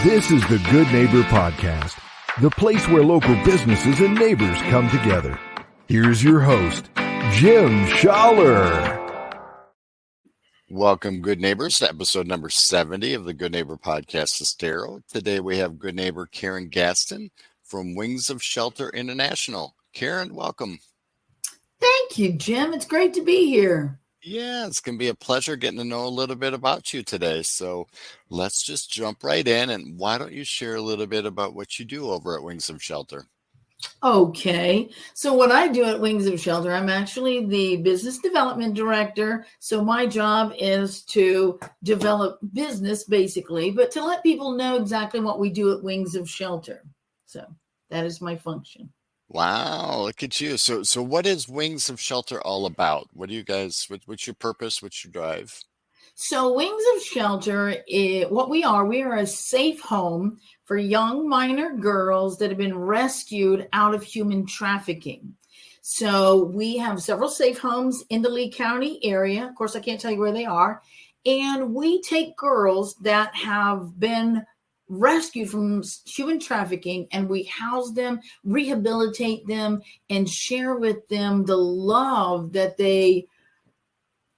This is the Good Neighbor Podcast, the place where local businesses and neighbors come together. Here's your host, Jim Schaller. Welcome, good neighbors, to episode number 70 of the Good Neighbor Podcast Estero. Today we have good neighbor Karen Gaston from Wings of Shelter International. Karen, welcome. Thank you, Jim. It's great to be here. Yeah, it's going to be a pleasure getting to know a little bit about you today. So let's just jump right in. And why don't you share a little bit about what you do over at Wings of Shelter? Okay. So what I do at Wings of Shelter, I'm actually the business development director. So my job is to develop business, basically, but to let people know exactly what we do at Wings of Shelter. So that is my function. Wow, look at you. So what is Wings of Shelter all about? What do you guys, what's your purpose? What's your drive? So Wings of Shelter, we are a safe home for young minor girls that have been rescued out of human trafficking. So we have several safe homes in the Lee County area. Of course, I can't tell you where they are. And we take girls that have been rescued from human trafficking, and we house them, rehabilitate them, and share with them the love that they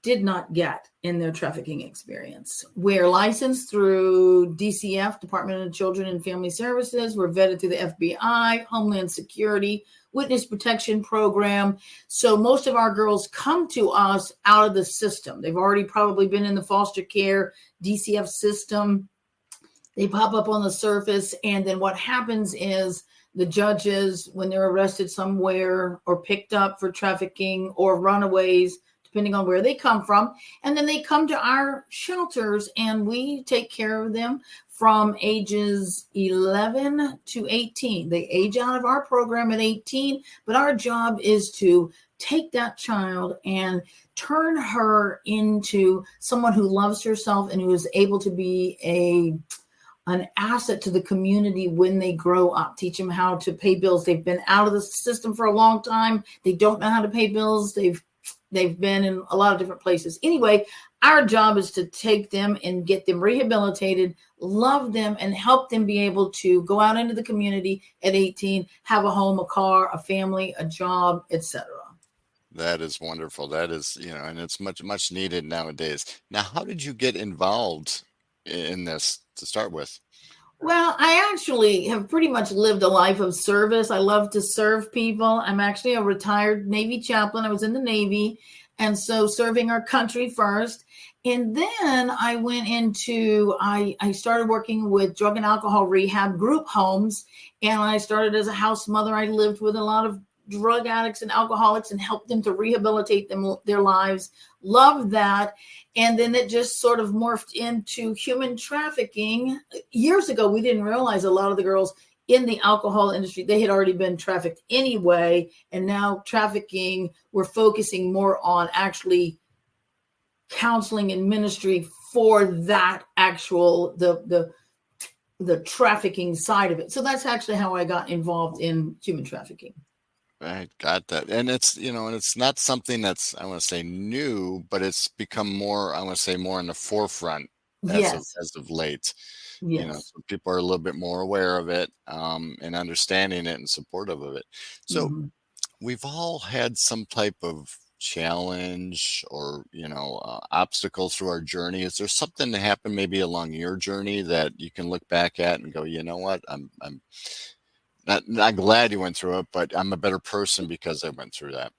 did not get in their trafficking experience. We're licensed through DCF, Department of Children and Family Services. We're vetted through the FBI, Homeland Security, Witness Protection Program. So most of our girls come to us out of the system. They've already probably been in the foster care DCF system. They pop up on the surface, and then what happens is the judges, when they're arrested somewhere or picked up for trafficking or runaways, depending on where they come from, and then they come to our shelters, and we take care of them from ages 11 to 18. They age out of our program at 18, but our job is to take that child and turn her into someone who loves herself and who is able to be an asset to the community when they grow up. Teach them how to pay bills. They've been out of the system for a long time. They don't know how to pay bills. They've been in a lot of different places. Anyway, our job is to take them and get them rehabilitated, love them, and help them be able to go out into the community at 18, have a home, a car, a family, a job, etc. That is wonderful. That is, and it's much needed nowadays. Now, how did you get involved in this to start with? Well, I actually have pretty much lived a life of service. I love to serve people. I'm actually a retired Navy chaplain. I was in the Navy, and so serving our country first. And then I went into, I started working with drug and alcohol rehab group homes, and I started as a house mother. I lived with a lot of drug addicts and alcoholics and helped them to rehabilitate their lives. Loved that. And then it just sort of morphed into human trafficking. Years ago, we didn't realize a lot of the girls in the alcohol industry, they had already been trafficked anyway. And now trafficking, we're focusing more on actually counseling and ministry for that actual, the trafficking side of it. So that's actually how I got involved in human trafficking. I got that. And it's, and it's not something that's, I want to say new, but it's become more, I want to say more in the forefront as of late. Yes. So people are a little bit more aware of it and understanding it and supportive of it. So we've all had some type of challenge or, obstacle through our journey. Is there something that happened maybe along your journey that you can look back at and go, you know what, I'm not glad you went through it, but I'm a better person because I went through that?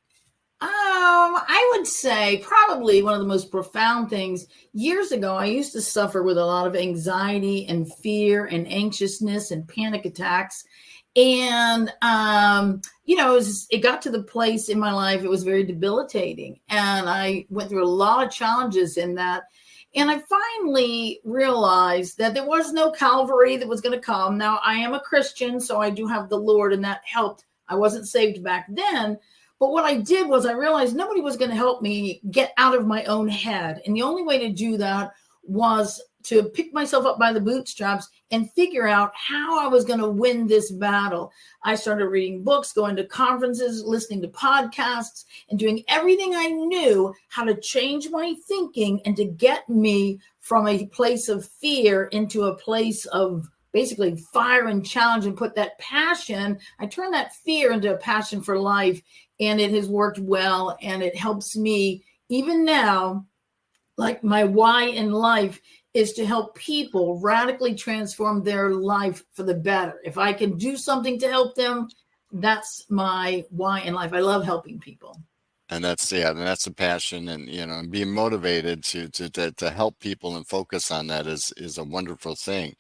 I would say probably one of the most profound things. Years ago, I used to suffer with a lot of anxiety and fear and anxiousness and panic attacks. And, it got to the place in my life, it was very debilitating. And I went through a lot of challenges in that. And I finally realized that there was no Calvary that was going to come. Now, I am a Christian, so I do have the Lord, and that helped. I wasn't saved back then. But what I did was I realized nobody was going to help me get out of my own head. And the only way to do that was to pick myself up by the bootstraps and figure out how I was going to win this battle. I started reading books, going to conferences, listening to podcasts, and doing everything I knew how to change my thinking and to get me from a place of fear into a place of basically fire and challenge and put that passion. I turn that fear into a passion for life, and it has worked well. And it helps me even now. Like my why in life is to help people radically transform their life for the better. If I can do something to help them, that's my why in life. I love helping people. And that's a passion, and and being motivated to help people and focus on that is a wonderful thing.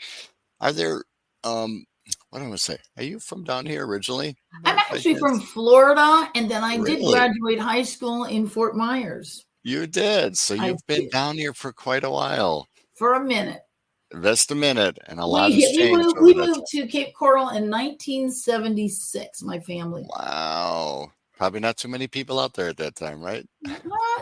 Are there what do I want to say? Are you from down here originally? I'm By actually from chance? Florida, and then I did Really? graduate high school in Fort Myers. You did. So I you've been did down here for quite a while. for a minute. Just a minute, and a lot has We changed moved over we that moved time. to Cape Coral in 1976. My family. Wow. Probably not too many people out there at that time, right?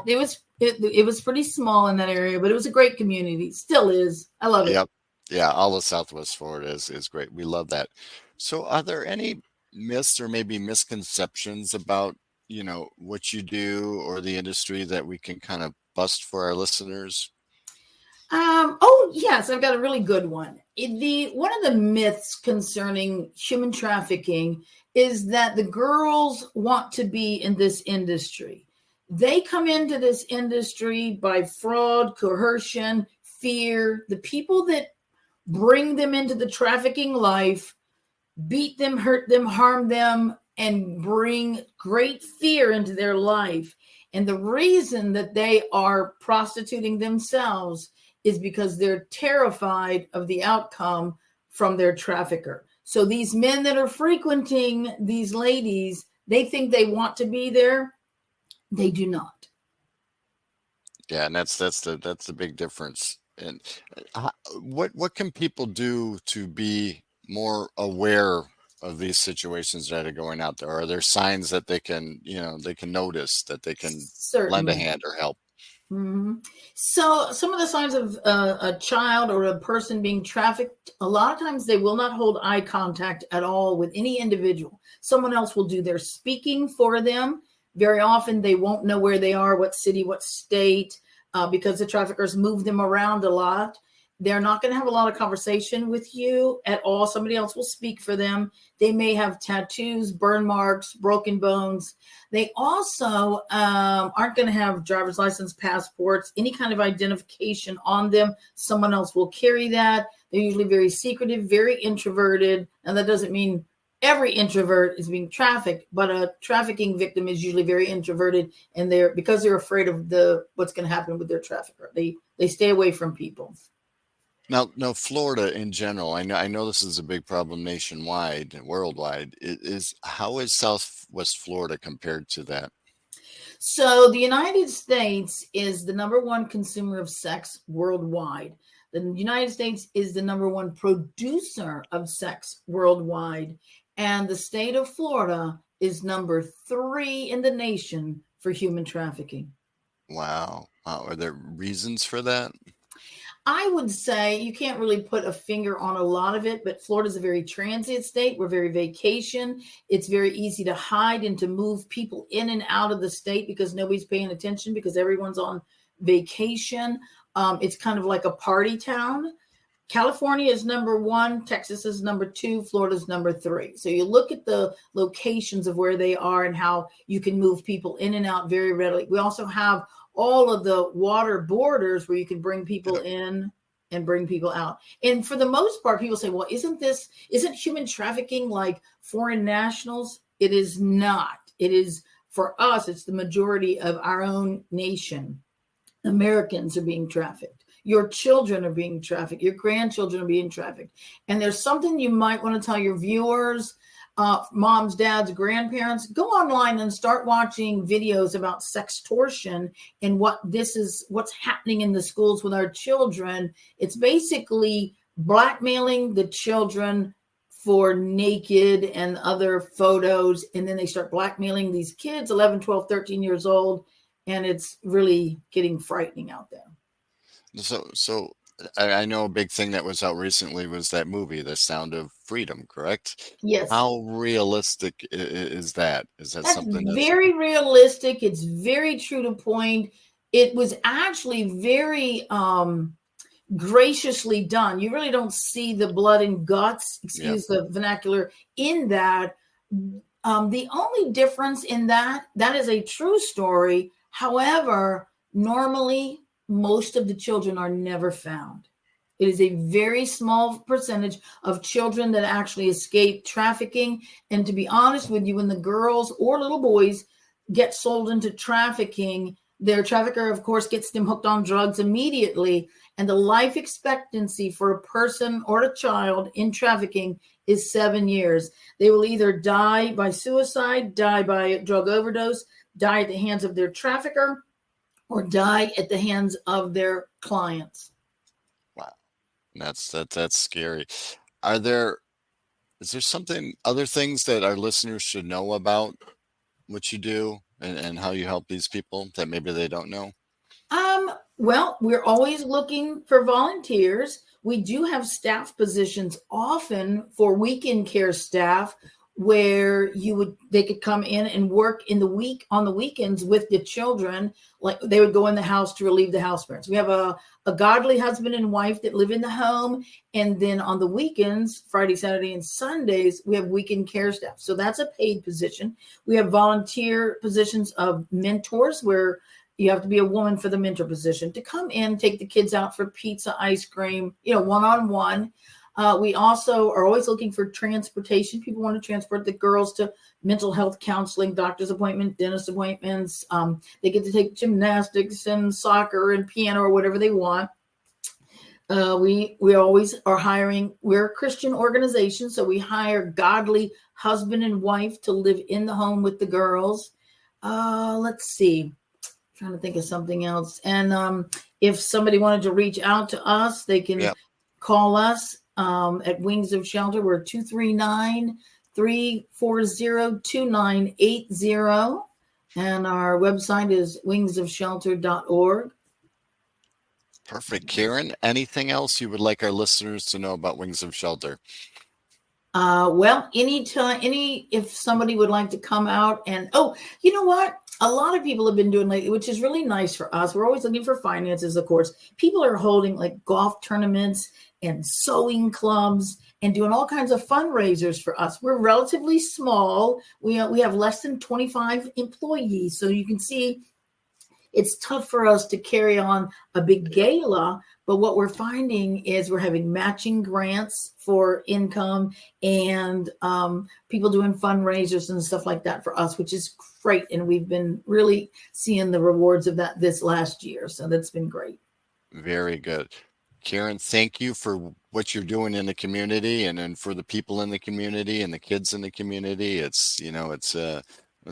It was pretty small in that area, but it was a great community. Still is. I love it. Yep. Yeah, all of Southwest Florida is great. We love that. So are there any myths or maybe misconceptions about, what you do or the industry that we can kind of bust for our listeners? Oh yes, I've got a really good one. One of the myths concerning human trafficking is that the girls want to be in this industry. They come into this industry by fraud, coercion, fear. The people that bring them into the trafficking life beat them, hurt them, harm them, and bring great fear into their life. And the reason that they are prostituting themselves is because they're terrified of the outcome from their trafficker. So these men that are frequenting these ladies, they think they want to be there. They do not. Yeah, and that's the big difference. And what can people do to be more aware of these situations that are going out there? Are there signs that they can notice, that they can lend a Certainly. hand or help? Mhm. So some of the signs of a child or a person being trafficked, a lot of times they will not hold eye contact at all with any individual. Someone else will do their speaking for them. Very often they won't know where they are, what city, what state, because the traffickers move them around a lot. They're not going to have a lot of conversation with you at all. Somebody else will speak for them. They may have tattoos, burn marks, broken bones. They also aren't going to have driver's license, passports, any kind of identification on them. Someone else will carry that. They're usually very secretive, very introverted. And that doesn't mean every introvert is being trafficked, but a trafficking victim is usually very introverted, and because they're afraid of what's going to happen with their trafficker. They stay away from people. Now, Florida in general, I know this is a big problem nationwide and worldwide. How is Southwest Florida compared to that? So the United States is the number one consumer of sex worldwide. The United States is the number one producer of sex worldwide. And the state of Florida is number 3 in the nation for human trafficking. Wow. Are there reasons for that? I would say you can't really put a finger on a lot of it, but Florida's a very transient state. We're very vacation. It's very easy to hide and to move people in and out of the state because nobody's paying attention because everyone's on vacation. It's kind of like a party town. California is number 1, Texas is number 2, Florida's number 3. So you look at the locations of where they are and how you can move people in and out very readily. We also have all of the water borders where you can bring people in and bring people out. And for the most part, people say, well, isn't human trafficking like foreign nationals? It is not. It is, for us, it's the majority of our own nation. Americans are being trafficked. Your children are being trafficked. Your grandchildren are being trafficked. And there's something you might want to tell your viewers, moms, dads, grandparents. Go online and start watching videos about sextortion and what's happening in the schools with our children. It's basically blackmailing the children for naked and other photos. And then they start blackmailing these kids, 11, 12, 13 years old. And it's really getting frightening out there. So I know a big thing that was out recently was that movie, The Sound of Freedom, correct? Yes. How realistic is that? Is that That's something that's very realistic. It's very true to point. It was actually very graciously done. You really don't see the blood and guts, excuse the vernacular, in that. The only difference in that is a true story. However, normally most of the children are never found. It is a very small percentage of children that actually escape trafficking. And to be honest with you, when the girls or little boys get sold into trafficking, their trafficker, of course, gets them hooked on drugs immediately. And the life expectancy for a person or a child in trafficking is 7 years. They will either die by suicide, die by a drug overdose, die at the hands of their trafficker, or die at the hands of their clients. Wow. That's scary. Is there other things that our listeners should know about what you do and how you help these people that maybe they don't know? Well, we're always looking for volunteers. We do have staff positions often for weekend care staff where they could come in and work in the week on the weekends with the children. Like they would go in the house to relieve the house parents. We have a godly husband and wife that live in the home. And then on the weekends, Friday, Saturday, and Sundays, we have weekend care staff. So that's a paid position. We have volunteer positions of mentors where you have to be a woman for the mentor position to come in, take the kids out for pizza, ice cream, one-on-one. We also are always looking for transportation. People want to transport the girls to mental health counseling, doctor's appointment, dentist appointments. They get to take gymnastics and soccer and piano or whatever they want. We always are hiring. We're a Christian organization, so we hire godly husband and wife to live in the home with the girls. Let's see. Trying to think of something else. And if somebody wanted to reach out to us, they can call us at Wings of Shelter. We're 239-340-2980. And our website is wingsofshelter.org. Perfect. Karen, anything else you would like our listeners to know about Wings of Shelter? Well, if somebody would like to come out and, you know what? A lot of people have been doing lately, which is really nice for us. We're always looking for finances, of course. People are holding like golf tournaments and sewing clubs and doing all kinds of fundraisers for us. We're relatively small. We have less than 25 employees. So you can see it's tough for us to carry on a big gala. But what we're finding is we're having matching grants for income and people doing fundraisers and stuff like that for us, which is great. And we've been really seeing the rewards of that this last year. So that's been great. Very good. Karen, thank you for what you're doing in the community and for the people in the community and the kids in the community. It's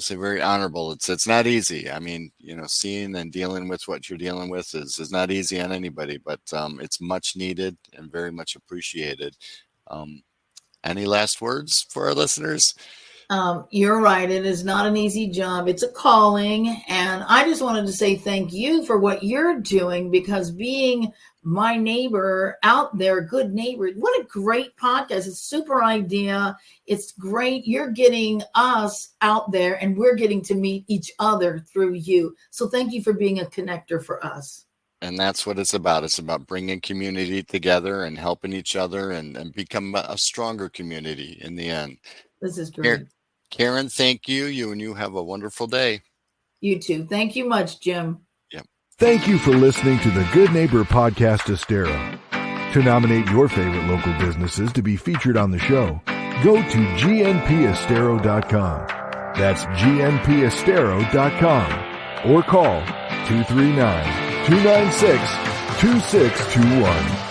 very honorable. It's not easy. I mean, seeing and dealing with what you're dealing with is not easy on anybody, but it's much needed and very much appreciated. Any last words for our listeners? You're right. It is not an easy job. It's a calling. And I just wanted to say thank you for what you're doing, because being my neighbor out there, good neighbor, what a great podcast. It's a super idea. It's great. You're getting us out there and we're getting to meet each other through you. So thank you for being a connector for us. And that's what it's about. It's about bringing community together and helping each other and become a stronger community in the end. This is great. Karen, thank you. You have a wonderful day. You too. Thank you much, Jim. Yep. Thank you for listening to the Good Neighbor Podcast Estero. To nominate your favorite local businesses to be featured on the show, go to gnpestero.com. That's gnpestero.com or call 239-296-2621.